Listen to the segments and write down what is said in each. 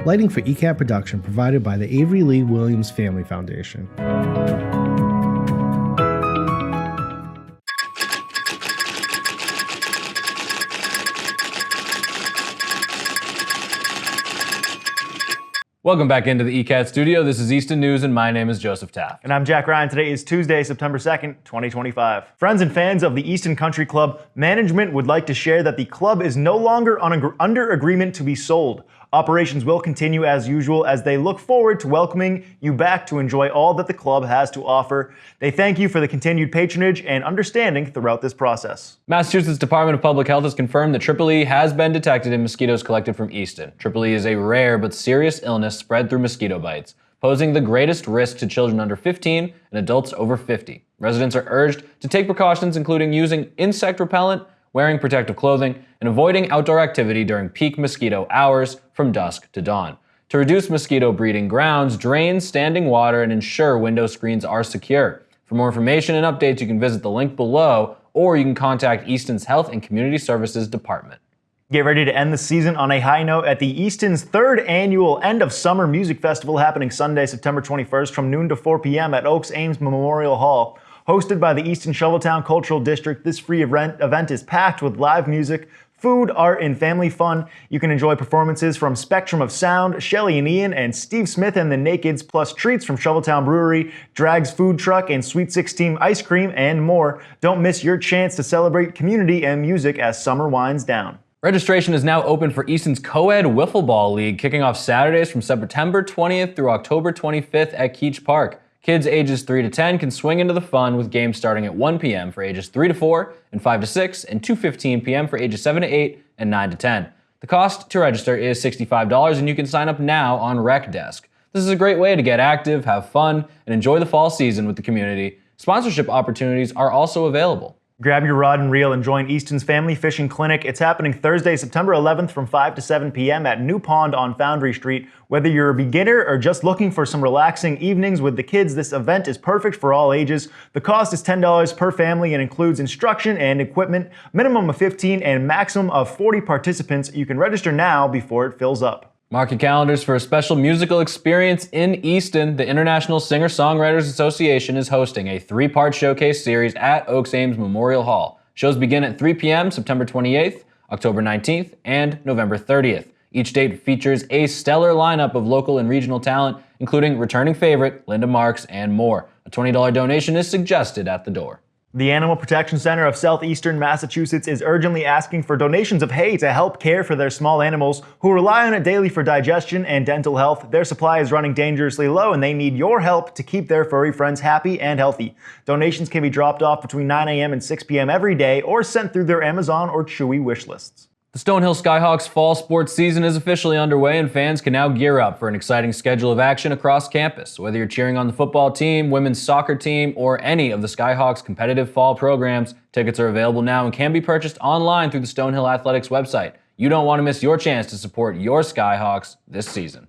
Lighting for ECAT production provided by the Avery Lee Williams Family Foundation. Welcome back into the ECAT studio. This is Easton News, and my name is Joseph Taft. And I'm Jack Ryan. Today is Tuesday, September 2nd, 2025. Friends and fans of the Easton Country Club, management would like to share that the club is no longer under agreement to be sold. Operations will continue as usual as they look forward to welcoming you back to enjoy all that the club has to offer. They thank you for the continued patronage and understanding throughout this process. Massachusetts Department of Public Health has confirmed that EEE has been detected in mosquitoes collected from Easton. EEE is a rare but serious illness spread through mosquito bites, posing the greatest risk to children under 15 and adults over 50. Residents are urged to take precautions including using insect repellent, wearing protective clothing, and avoiding outdoor activity during peak mosquito hours from dusk to dawn. To reduce mosquito breeding grounds, drain standing water and ensure window screens are secure. For more information and updates, you can visit the link below, or you can contact Easton's Health and Community Services Department. Get ready to end the season on a high note at the Easton's third annual End of Summer Music Festival happening Sunday, September 21st from noon to 4 p.m. at Oaks Ames Memorial Hall. Hosted by the Easton Shoveltown Cultural District, this free event is packed with live music, food, art, and family fun. You can enjoy performances from Spectrum of Sound, Shelly and Ian, and Steve Smith and the Nakeds, plus treats from Shoveltown Brewery, Drag's Food Truck, and Sweet 16 Ice Cream, and more. Don't miss your chance to celebrate community and music as summer winds down. Registration is now open for Easton's Co-Ed Wiffle Ball League, kicking off Saturdays from September 20th through October 25th at Keach Park. Kids ages 3 to 10 can swing into the fun with games starting at 1 p.m. for ages 3 to 4 and 5 to 6 and 2:15 p.m. for ages 7 to 8 and 9 to 10. The cost to register is $65 and you can sign up now on Rec Desk. This is a great way to get active, have fun, and enjoy the fall season with the community. Sponsorship opportunities are also available. Grab your rod and reel and join Easton's Family Fishing Clinic. It's happening Thursday, September 11th from 5 to 7 p.m. at New Pond on Foundry Street. Whether you're a beginner or just looking for some relaxing evenings with the kids, this event is perfect for all ages. The cost is $10 per family and includes instruction and equipment, minimum of 15 and maximum of 40 participants. You can register now before it fills up. Mark your calendars for a special musical experience in Easton. The International Singer-Songwriters Association is hosting a 3-part showcase series at Oaks Ames Memorial Hall. Shows begin at 3 p.m. September 28th, October 19th, and November 30th. Each date features a stellar lineup of local and regional talent, including returning favorite Linda Marks and more. A $20 donation is suggested at the door. The Animal Protection Center of Southeastern Massachusetts is urgently asking for donations of hay to help care for their small animals who rely on it daily for digestion and dental health. Their supply is running dangerously low and they need your help to keep their furry friends happy and healthy. Donations can be dropped off between 9 a.m. and 6 p.m. every day or sent through their Amazon or Chewy wish lists. The Stonehill Skyhawks fall sports season is officially underway and fans can now gear up for an exciting schedule of action across campus. Whether you're cheering on the football team, women's soccer team, or any of the Skyhawks' competitive fall programs, tickets are available now and can be purchased online through the Stonehill Athletics website. You don't want to miss your chance to support your Skyhawks this season.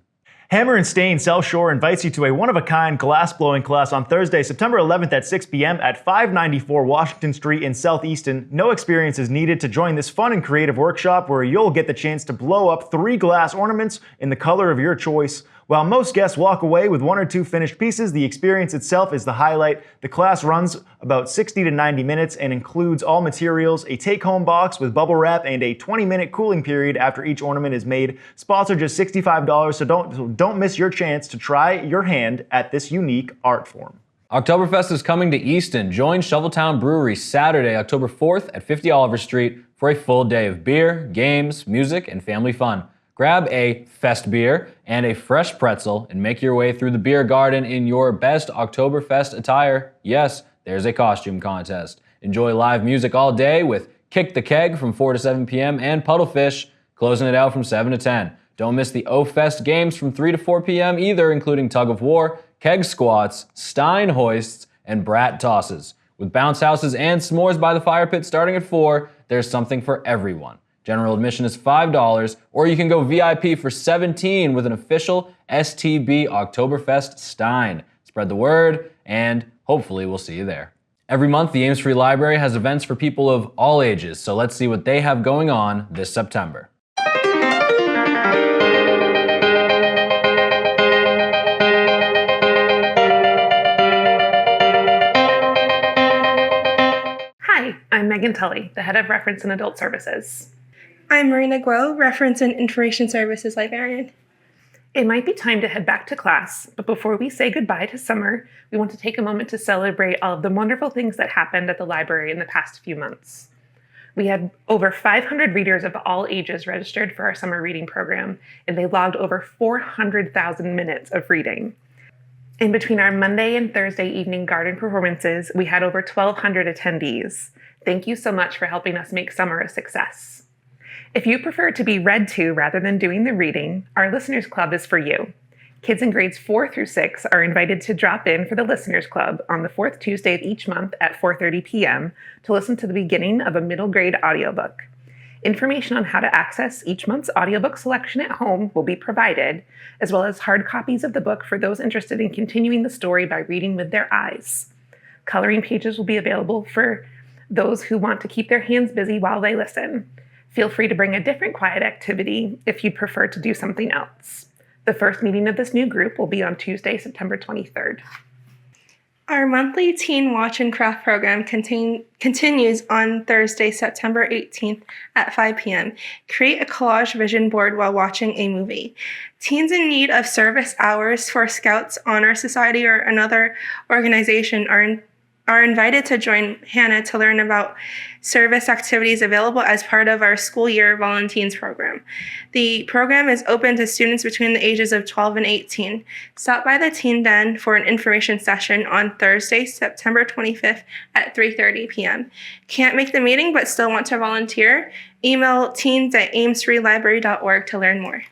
Hammer and Stain South Shore invites you to a one-of-a-kind glass-blowing class on Thursday, September 11th at 6 p.m. at 594 Washington Street in South Easton. No experience is needed to join this fun and creative workshop where you'll get the chance to blow up 3 glass ornaments in the color of your choice. While most guests walk away with 1 or 2 finished pieces, the experience itself is the highlight. The class runs about 60 to 90 minutes and includes all materials, a take-home box with bubble wrap, and a 20-minute cooling period after each ornament is made. Spots are just $65, so don't miss your chance to try your hand at this unique art form. Oktoberfest is coming to Easton. Join Shoveltown Brewery Saturday, October 4th at 50 Oliver Street for a full day of beer, games, music, and family fun. Grab a Fest beer and a fresh pretzel and make your way through the beer garden in your best Oktoberfest attire. Yes, there's a costume contest. Enjoy live music all day with Kick the Keg from 4 to 7 p.m. and Puddlefish closing it out from 7 to 10. Don't miss the O-Fest games from 3 to 4 p.m. either, including Tug of War, Keg Squats, Stein Hoists, and Brat Tosses. With bounce houses and s'mores by the fire pit starting at 4, there's something for everyone. General admission is $5, or you can go VIP for $17 with an official STB Oktoberfest Stein. Spread the word, and hopefully we'll see you there. Every month, the Ames Free Library has events for people of all ages, so let's see what they have going on this September. Hi, I'm Megan Tully, the Head of Reference and Adult Services. I'm Marina Guo, Reference and Information Services Librarian. It might be time to head back to class, but before we say goodbye to summer, we want to take a moment to celebrate all of the wonderful things that happened at the library in the past few months. We had over 500 readers of all ages registered for our summer reading program, and they logged over 400,000 minutes of reading. In between our Monday and Thursday evening garden performances, we had over 1,200 attendees. Thank you so much for helping us make summer a success. If you prefer to be read to rather than doing the reading, our Listeners Club is for you. Kids in grades 4 through 6 are invited to drop in for the Listeners Club on the 4th Tuesday of each month at 4:30 p.m. to listen to the beginning of a middle grade audiobook. Information on how to access each month's audiobook selection at home will be provided, as well as hard copies of the book for those interested in continuing the story by reading with their eyes. Coloring pages will be available for those who want to keep their hands busy while they listen. Feel free to bring a different quiet activity if you'd prefer to do something else. The first meeting of this new group will be on Tuesday, September 23rd. Our monthly Teen Watch and Craft program continues on Thursday, September 18th at 5 p.m. Create a collage vision board while watching a movie. Teens in need of service hours for Scouts, Honor Society, or another organization are invited to join Hannah to learn about service activities available as part of our school year volunteers program. The program is open to students between the ages of 12 and 18. Stop by the Teen Den for an information session on Thursday, September 25th at 3:30 p.m. Can't make the meeting but still want to volunteer? Email teens@amesfreelibrary.org to learn more.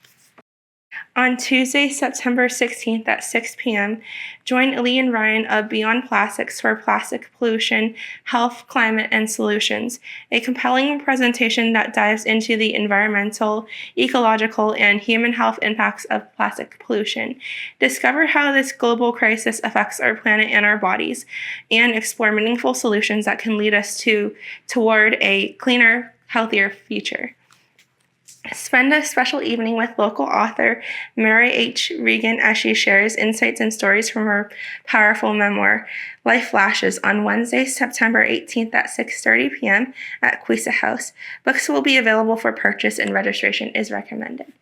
On Tuesday, September 16th at 6 p.m., join Ellie and Ryan of Beyond Plastics for Plastic Pollution, Health, Climate, and Solutions, a compelling presentation that dives into the environmental, ecological, and human health impacts of plastic pollution. Discover how this global crisis affects our planet and our bodies, and explore meaningful solutions that can lead us toward a cleaner, healthier future. Spend a special evening with local author Mary H. Regan as she shares insights and stories from her powerful memoir, Life Flashes, on Wednesday, September 18th at 6:30 p.m. at Quisa House. Books will be available for purchase and registration is recommended.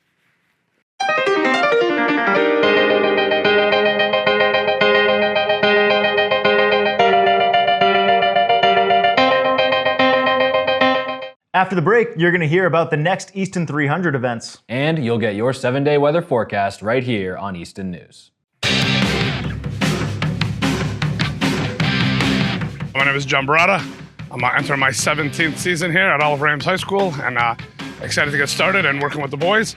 After the break, you're going to hear about the next Easton 300 events. And you'll get your 7-day weather forecast right here on Easton News. My name is John Barada. I'm entering my 17th season here at Oliver Ames High School, and excited to get started and working with the boys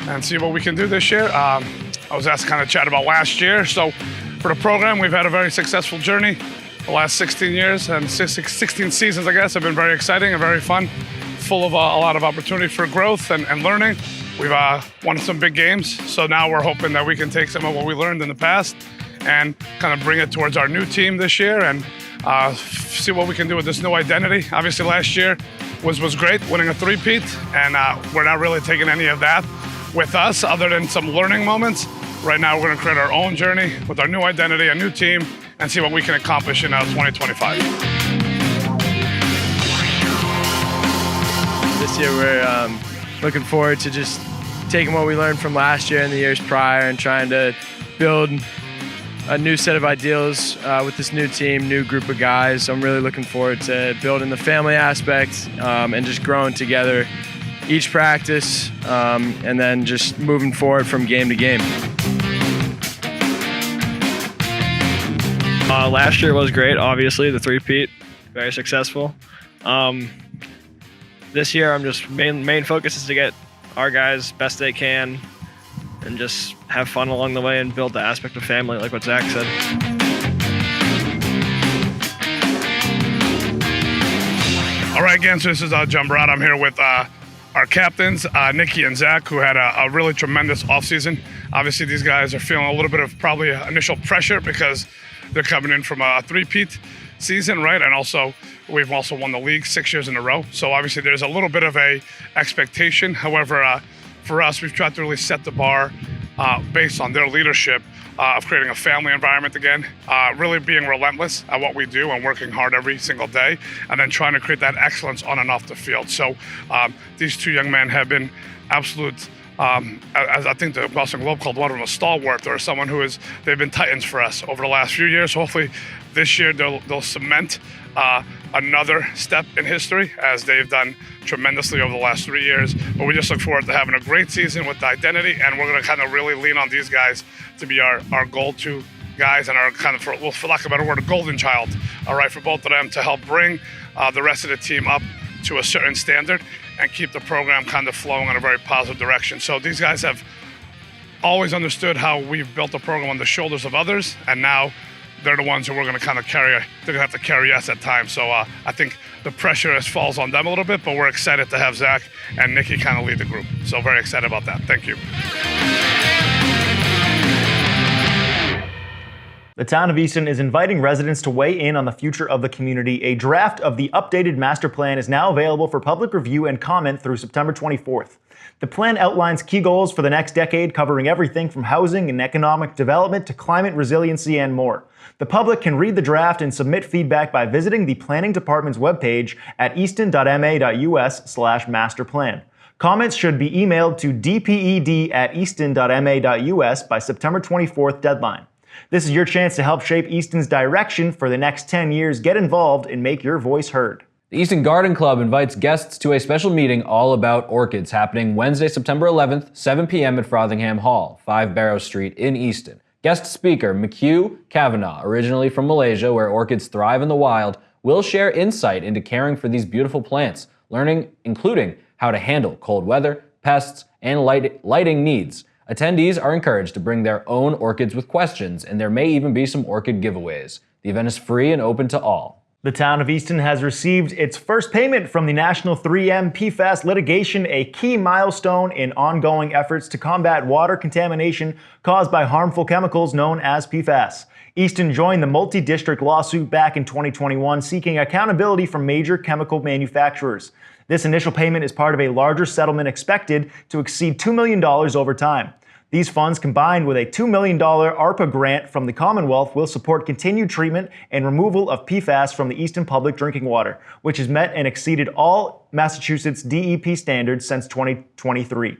and see what we can do this year. I was asked to kind of chat about last year. So for the program, we've had a very successful journey. The last 16 years and 16 seasons, I guess, have been very exciting and very fun, full of a lot of opportunity for growth and learning. We've won some big games, so now we're hoping that we can take some of what we learned in the past and kind of bring it towards our new team this year and see what we can do with this new identity. Obviously, last year was great, winning a three-peat, and we're not really taking any of that with us other than some learning moments. Right now, we're going to create our own journey with our new identity, a new team, and see what we can accomplish in 2025. This year we're looking forward to just taking what we learned from last year and the years prior and trying to build a new set of ideals with this new team, new group of guys. So I'm really looking forward to building the family aspect and just growing together each practice and then just moving forward from game to game. Last year was great, obviously, the three-peat, very successful. This year, I'm just main focus is to get our guys best they can and just have fun along the way and build the aspect of family, like what Zach said. All right, again, so this is John Barada. I'm here with our captains, Nikki and Zach, who had a really tremendous offseason. Obviously, these guys are feeling a little bit of probably initial pressure because they're coming in from a three-peat season, right? And also, we've also won the league 6 years in a row. So obviously, there's a little bit of a expectation. However, for us, we've tried to really set the bar based on their leadership of creating a family environment again, really being relentless at what we do and working hard every single day, and then trying to create that excellence on and off the field. So these two young men have been absolute, as I think the Boston Globe called one of them a stalwart, or someone they've been titans for us over the last few years. Hopefully this year they'll cement another step in history, as they've done tremendously over the last 3 years. But we just look forward to having a great season with the identity, and we're going to kind of really lean on these guys to be our go-to guys and our kind of, for lack of a better word, a golden child, all right, for both of them to help bring the rest of the team up to a certain standard and keep the program kind of flowing in a very positive direction. So these guys have always understood how we've built the program on the shoulders of others, and now they're the ones who we're going to kind of carry. They're going to have to carry us at times. So I think the pressure falls on them a little bit, but we're excited to have Zach and Nikki kind of lead the group. So very excited about that. Thank you. The Town of Easton is inviting residents to weigh in on the future of the community. A draft of the updated master plan is now available for public review and comment through September 24th. The plan outlines key goals for the next decade, covering everything from housing and economic development to climate resiliency and more. The public can read the draft and submit feedback by visiting the Planning Department's webpage at easton.ma.us/masterplan. Comments should be emailed to dped@easton.ma.us by September 24th deadline. This is your chance to help shape Easton's direction for the next 10 years. Get involved and make your voice heard. The Easton Garden Club invites guests to a special meeting all about orchids happening Wednesday, September 11th, 7 p.m. at Frothingham Hall, 5 Barrow Street in Easton. Guest speaker McHugh Kavanagh, originally from Malaysia where orchids thrive in the wild, will share insight into caring for these beautiful plants, including how to handle cold weather, pests, and lighting needs. Attendees are encouraged to bring their own orchids with questions, and there may even be some orchid giveaways. The event is free and open to all. The Town of Easton has received its first payment from the National 3M PFAS litigation, a key milestone in ongoing efforts to combat water contamination caused by harmful chemicals known as PFAS. Easton joined the multi-district lawsuit back in 2021, seeking accountability from major chemical manufacturers. This initial payment is part of a larger settlement expected to exceed $2 million over time. These funds, combined with a $2 million ARPA grant from the Commonwealth, will support continued treatment and removal of PFAS from the Easton public drinking water, which has met and exceeded all Massachusetts DEP standards since 2023.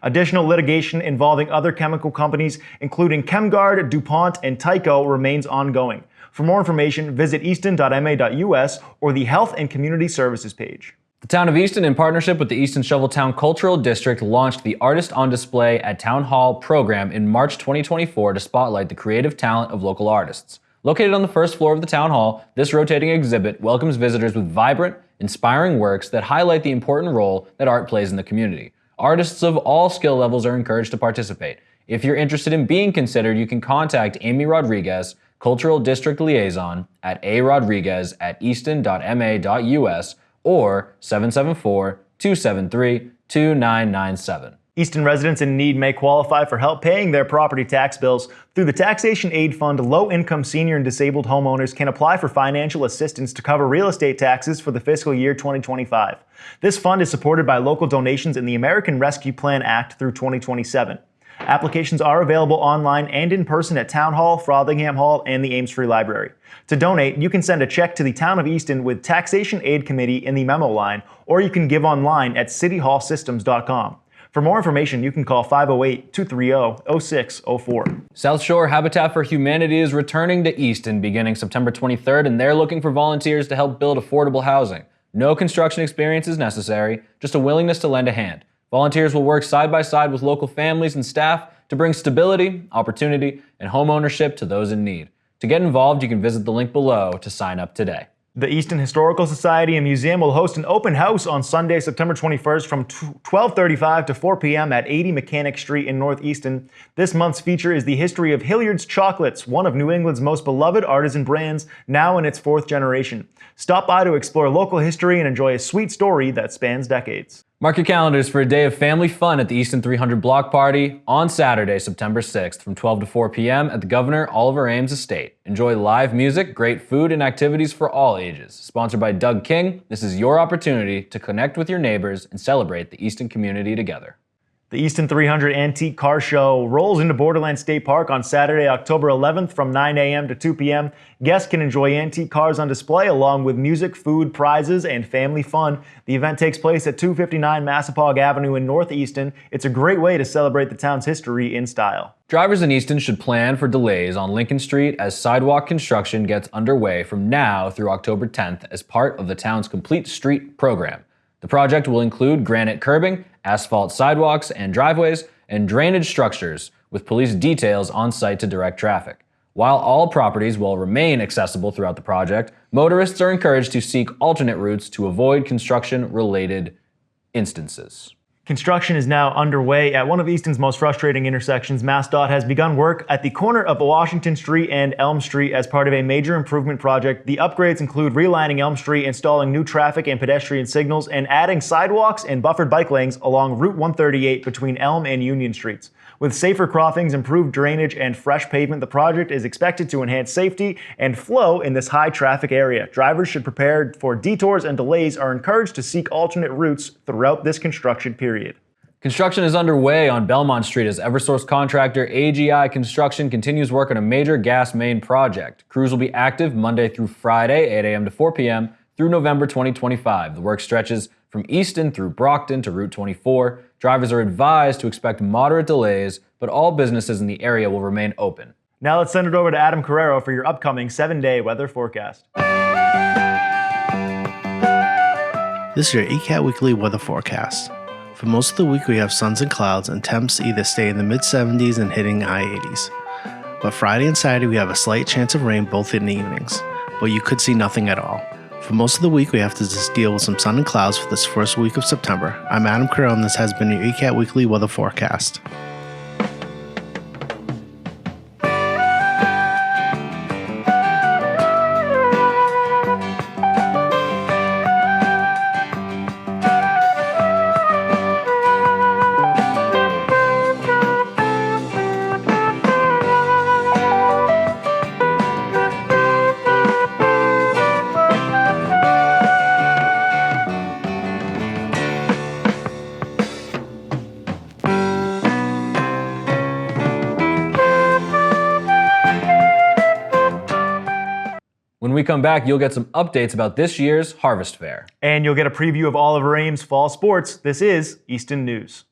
Additional litigation involving other chemical companies, including ChemGuard, DuPont, and Tyco, remains ongoing. For more information, visit easton.ma.us or the Health and Community Services page. The Town of Easton, in partnership with the Easton Shoveltown Cultural District, launched the Artist on Display at Town Hall program in March 2024 to spotlight the creative talent of local artists. Located on the first floor of the Town Hall, this rotating exhibit welcomes visitors with vibrant, inspiring works that highlight the important role that art plays in the community. Artists of all skill levels are encouraged to participate. If you're interested in being considered, you can contact Amy Rodriguez, Cultural District Liaison, at arodriguez@easton.ma.us or 774-273-2997. Easton residents in need may qualify for help paying their property tax bills. Through the Taxation Aid Fund, low-income senior and disabled homeowners can apply for financial assistance to cover real estate taxes for the fiscal year 2025. This fund is supported by local donations in the American Rescue Plan Act through 2027. Applications are available online and in person at Town Hall, Frothingham Hall, and the Ames Free Library. To donate, you can send a check to the Town of Easton with Taxation Aid Committee in the memo line, or you can give online at cityhallsystems.com. For more information, you can call 508-230-0604. South Shore Habitat for Humanity is returning to Easton beginning September 23rd, and they're looking for volunteers to help build affordable housing. No construction experience is necessary, just a willingness to lend a hand. Volunteers will work side by side with local families and staff to bring stability, opportunity, and home ownership to those in need. To get involved, you can visit the link below to sign up today. The Easton Historical Society and Museum will host an open house on Sunday, September 21st from 12:35 to 4 p.m. at 80 Mechanic Street in North Easton. This month's feature is the history of Hilliard's Chocolates, one of New England's most beloved artisan brands, now in its fourth generation. Stop by to explore local history and enjoy a sweet story that spans decades. Mark your calendars for a day of family fun at the Easton 300 Block Party on Saturday, September 6th from 12 to 4 p.m. at the Governor Oliver Ames Estate. Enjoy live music, great food, and activities for all ages. Sponsored by Doug King, this is your opportunity to connect with your neighbors and celebrate the Easton community together. The Easton 300 Antique Car Show rolls into Borderland State Park on Saturday, October 11th from 9 a.m. to 2 p.m. Guests can enjoy antique cars on display along with music, food, prizes, and family fun. The event takes place at 259 Massapog Avenue in North Easton. It's a great way to celebrate the town's history in style. Drivers in Easton should plan for delays on Lincoln Street as sidewalk construction gets underway from now through October 10th as part of the town's Complete Street program. The project will include granite curbing, asphalt sidewalks and driveways, and drainage structures, with police details on site to direct traffic. While all properties will remain accessible throughout the project, motorists are encouraged to seek alternate routes to avoid construction-related instances. Construction is now underway at one of Easton's most frustrating intersections. MassDOT has begun work at the corner of Washington Street and Elm Street as part of a major improvement project. The upgrades include relining Elm Street, installing new traffic and pedestrian signals, and adding sidewalks and buffered bike lanes along Route 138 between Elm and Union Streets. With safer crossings, improved drainage, and fresh pavement, the project is expected to enhance safety and flow in this high-traffic area. Drivers should prepare for detours, and delays are encouraged to seek alternate routes throughout this construction period. Construction is underway on Belmont Street as Eversource contractor AGI Construction continues work on a major gas main project. Crews will be active Monday through Friday, 8 a.m. to 4 p.m. through November 2025. The work stretches from Easton through Brockton to Route 24. Drivers are advised to expect moderate delays, but all businesses in the area will remain open. Now let's send it over to Adam Carrero for your upcoming 7-day weather forecast. This is your ECAT weekly weather forecast. For most of the week, we have suns and clouds, and temps either stay in the mid-70s and hitting high 80s. But Friday and Saturday, we have a slight chance of rain both in the evenings, but you could see nothing at all. For most of the week, we have to just deal with some sun and clouds for this first week of September. I'm Adam Carrell, and this has been your ECAT weekly weather forecast. When we come back, you'll get some updates about this year's Harvest Fair. And you'll get a preview of all of Ames fall sports. This is Easton News.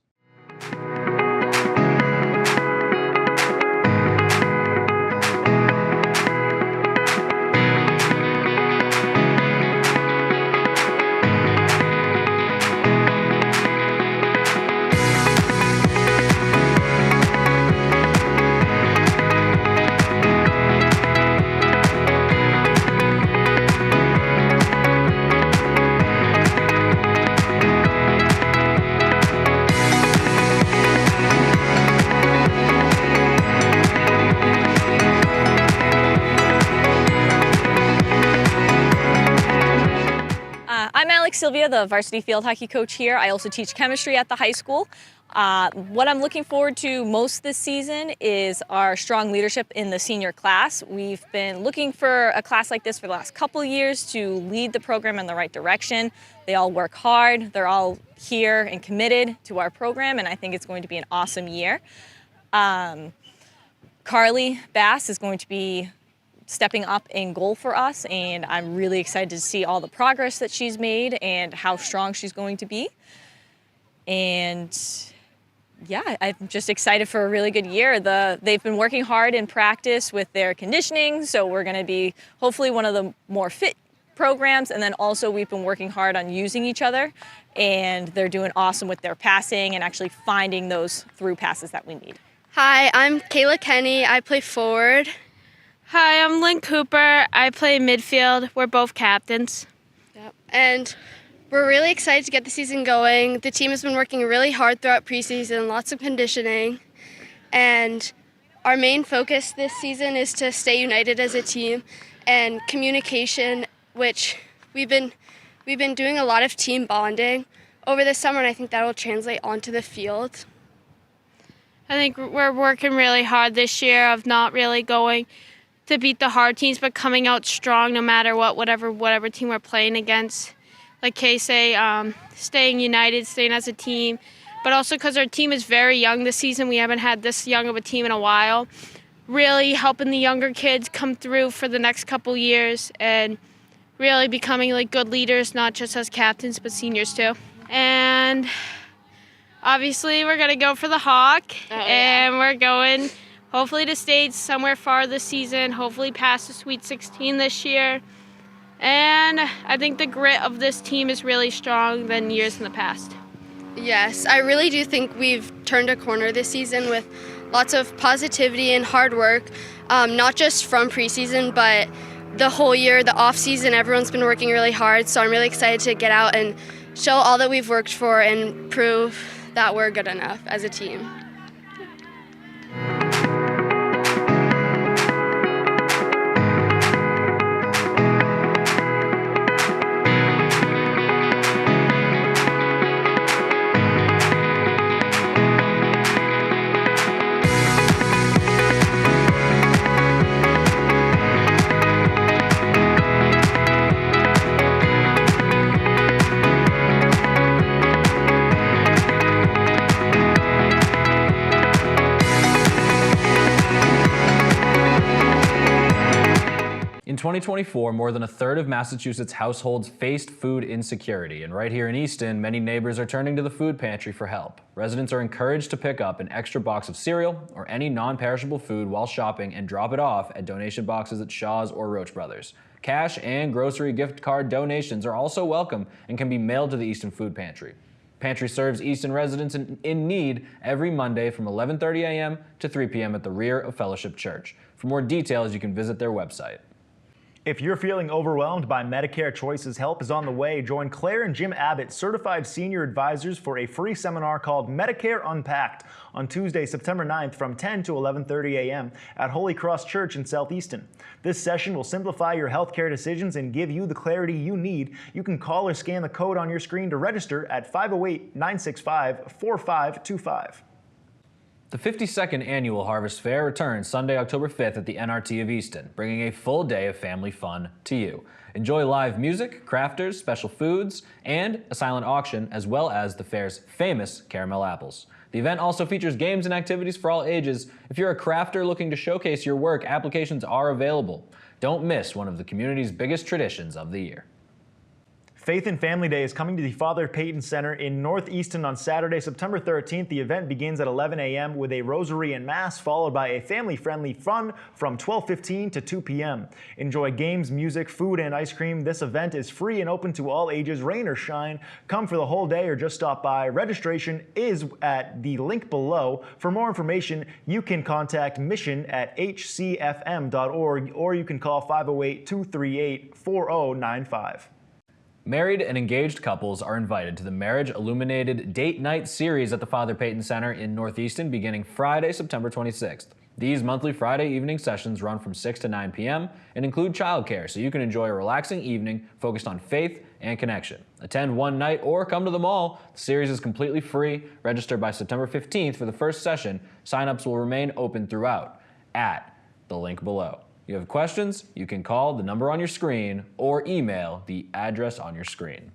I'm Sylvia, the varsity field hockey coach here. I also teach chemistry at the high school. What I'm looking forward to most this season is our strong leadership in the senior class. We've been looking for a class like this for the last couple of years to lead the program in the right direction. They all work hard. They're all here and committed to our program, and I think it's going to be an awesome year. Carly Bass is going to be stepping up in goal for us, and I'm really excited to see all the progress that she's made and how strong she's going to be. And yeah, I'm just excited for a really good year. They've been working hard in practice with their conditioning, so we're going to be hopefully one of the more fit programs. And then also we've been working hard on using each other, and they're doing awesome with their passing and actually finding those through passes that we need. Hi, I'm Kayla Kenny. I play forward. Hi, I'm Lynn Cooper. I play midfield. We're both captains. Yep. And we're really excited to get the season going. The team has been working really hard throughout preseason, lots of conditioning. And our main focus this season is to stay united as a team and communication, which we've been doing a lot of team bonding over the summer, and I think that will translate onto the field. I think we're working really hard this year of not really going to beat the hard teams, but coming out strong no matter what, whatever team we're playing against. Like Kay say, staying united, staying as a team, but also because our team is very young this season. We haven't had this young of a team in a while. Really helping the younger kids come through for the next couple years and really becoming like good leaders, not just as captains, but seniors too. And obviously we're going to go for the Hawk, and we're going hopefully to state somewhere far this season, hopefully past the Sweet 16 this year. And I think the grit of this team is really strong than years in the past. Yes, I really do think we've turned a corner this season with lots of positivity and hard work, not just from preseason, but the whole year, the off season, everyone's been working really hard. So I'm really excited to get out and show all that we've worked for and prove that we're good enough as a team. In 2024, more than a third of Massachusetts households faced food insecurity, and right here in Easton, many neighbors are turning to the food pantry for help. Residents are encouraged to pick up an extra box of cereal or any non-perishable food while shopping and drop it off at donation boxes at Shaw's or Roach Brothers. Cash and grocery gift card donations are also welcome and can be mailed to the Easton Food Pantry. Pantry serves Easton residents in need every Monday from 11:30 a.m. to 3 p.m. at the rear of Fellowship Church. For more details, you can visit their website. If you're feeling overwhelmed by Medicare Choices, help is on the way. Join Claire and Jim Abbott, certified senior advisors, for a free seminar called Medicare Unpacked on Tuesday, September 9th from 10 to 11:30 a.m. at Holy Cross Church in South Easton. This session will simplify your healthcare decisions and give you the clarity you need. You can call or scan the code on your screen to register at 508-965-4525. The 52nd Annual Harvest Fair returns Sunday, October 5th at the NRT of Easton, bringing a full day of family fun to you. Enjoy live music, crafters, special foods, and a silent auction, as well as the fair's famous caramel apples. The event also features games and activities for all ages. If you're a crafter looking to showcase your work, applications are available. Don't miss one of the community's biggest traditions of the year. Faith and Family Day is coming to the Father Peyton Center in North Easton on Saturday, September 13th. The event begins at 11 a.m. with a rosary and mass, followed by a family-friendly fun from 12:15 to 2 p.m. Enjoy games, music, food, and ice cream. This event is free and open to all ages, rain or shine. Come for the whole day or just stop by. Registration is at the link below. For more information, you can contact mission@hcfm.org or you can call 508-238-4095. Married and engaged couples are invited to the Marriage Illuminated Date Night series at the Father Peyton Center in North Easton beginning Friday, September 26th. These monthly Friday evening sessions run from 6 to 9 p.m. and include childcare, so you can enjoy a relaxing evening focused on faith and connection. Attend one night or come to them all. The series is completely free. Register by September 15th for the first session. Sign-ups will remain open throughout at the link below. You have questions, you can call the number on your screen or email the address on your screen.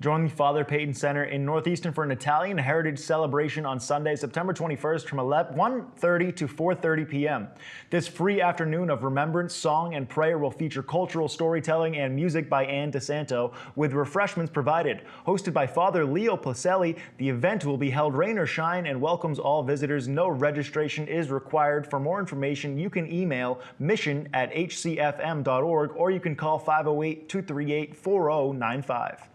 Join the Father Peyton Center in North Easton for an Italian heritage celebration on Sunday, September 21st from 1:30 to 4:30 p.m. This free afternoon of remembrance, song, and prayer will feature cultural storytelling and music by Ann DeSanto, with refreshments provided. Hosted by Father Leo Placelli, the event will be held rain or shine and welcomes all visitors. No registration is required. For more information, you can email mission@hcfm.org or you can call 508-238-4095.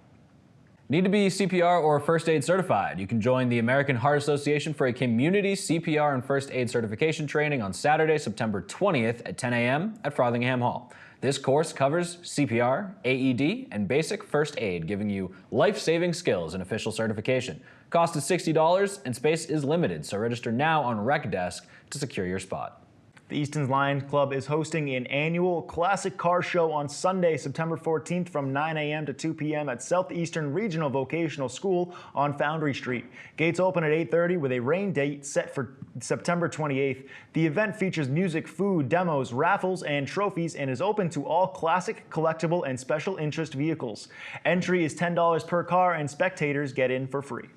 Need to be CPR or first aid certified? You can join the American Heart Association for a community CPR and first aid certification training on Saturday, September 20th at 10 a.m. at Frothingham Hall. This course covers CPR, AED, and basic first aid, giving you life-saving skills and official certification. Cost is $60 and space is limited, so register now on Rec Desk to secure your spot. The Easton's Lions Club is hosting an annual classic car show on Sunday, September 14th from 9 a.m. to 2 p.m. at Southeastern Regional Vocational School on Foundry Street. Gates open at 8:30 with a rain date set for September 28th. The event features music, food, demos, raffles, and trophies and is open to all classic, collectible, and special interest vehicles. Entry is $10 per car and spectators get in for free.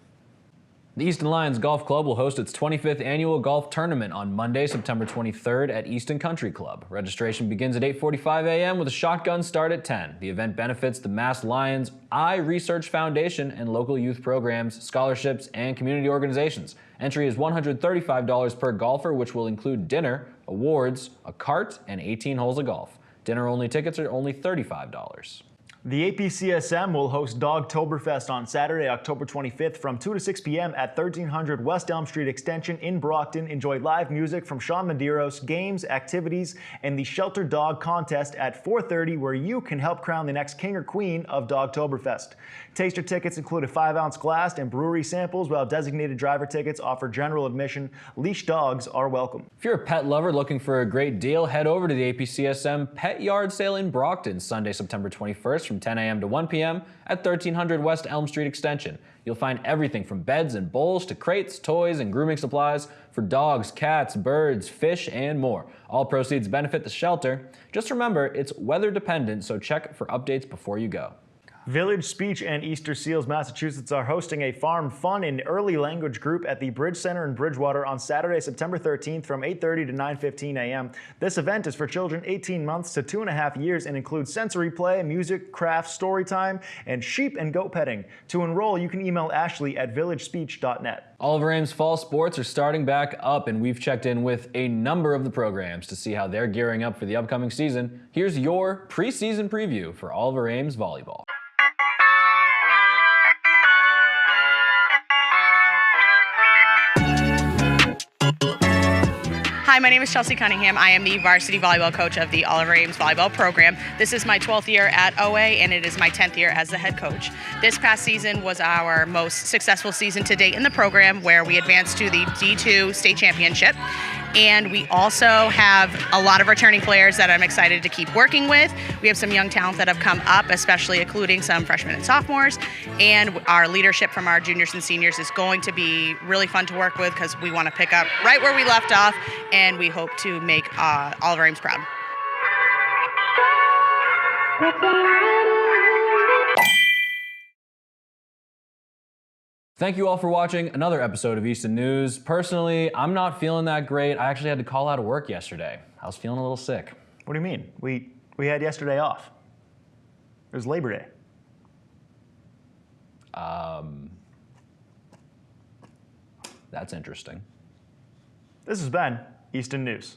The Easton Lions Golf Club will host its 25th annual golf tournament on Monday, September 23rd at Easton Country Club. Registration begins at 8:45 a.m. with a shotgun start at 10. The event benefits the Mass Lions Eye Research Foundation and local youth programs, scholarships, and community organizations. Entry is $135 per golfer, which will include dinner, awards, a cart, and 18 holes of golf. Dinner-only tickets are only $35. The APCSM will host Dogtoberfest on Saturday, October 25th from 2 to 6 p.m. at 1300 West Elm Street Extension in Brockton. Enjoy live music from Sean Medeiros, games, activities, and the Shelter Dog Contest at 4:30, where you can help crown the next king or queen of Dogtoberfest. Taster tickets include a 5-ounce glass and brewery samples, while designated driver tickets offer general admission. Leash dogs are welcome. If you're a pet lover looking for a great deal, head over to the APCSM Pet Yard Sale in Brockton, Sunday, September 21st from 10 a.m. to 1 p.m. at 1300 West Elm Street Extension. You'll find everything from beds and bowls to crates, toys, and grooming supplies for dogs, cats, birds, fish, and more. All proceeds benefit the shelter. Just remember, it's weather dependent, so check for updates before you go. Village Speech and Easter Seals, Massachusetts are hosting a farm fun and early language group at the Bridge Center in Bridgewater on Saturday, September 13th from 8:30 to 9:15 a.m. This event is for children 18 months to 2.5 years and includes sensory play, music, crafts, story time, and sheep and goat petting. To enroll, you can email Ashley at villagespeech.net. Oliver Ames fall sports are starting back up, and we've checked in with a number of the programs to see how they're gearing up for the upcoming season. Here's your preseason preview for Oliver Ames volleyball. Hi, my name is Chelsea Cunningham. I am the varsity volleyball coach of the Oliver Ames volleyball program. This is my 12th year at OA, and it is my 10th year as the head coach. This past season was our most successful season to date in the program, where we advanced to the D2 state championship. And we also have a lot of returning players that I'm excited to keep working with. We have some young talent that have come up, especially including some freshmen and sophomores. And our leadership from our juniors and seniors is going to be really fun to work with, because we want to pick up right where we left off, and we hope to make Oliver Ames proud. Thank you all for watching another episode of Easton News. Personally, I'm not feeling that great. I actually had to call out of work yesterday. I was feeling a little sick. What do you mean? We had yesterday off. It was Labor Day. That's interesting. This has been Easton News.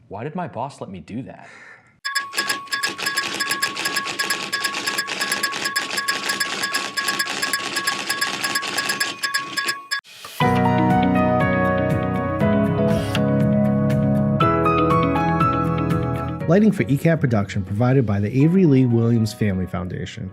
Why did my boss let me do that? Lighting for ECAT production provided by the Avery Lee Williams Family Foundation.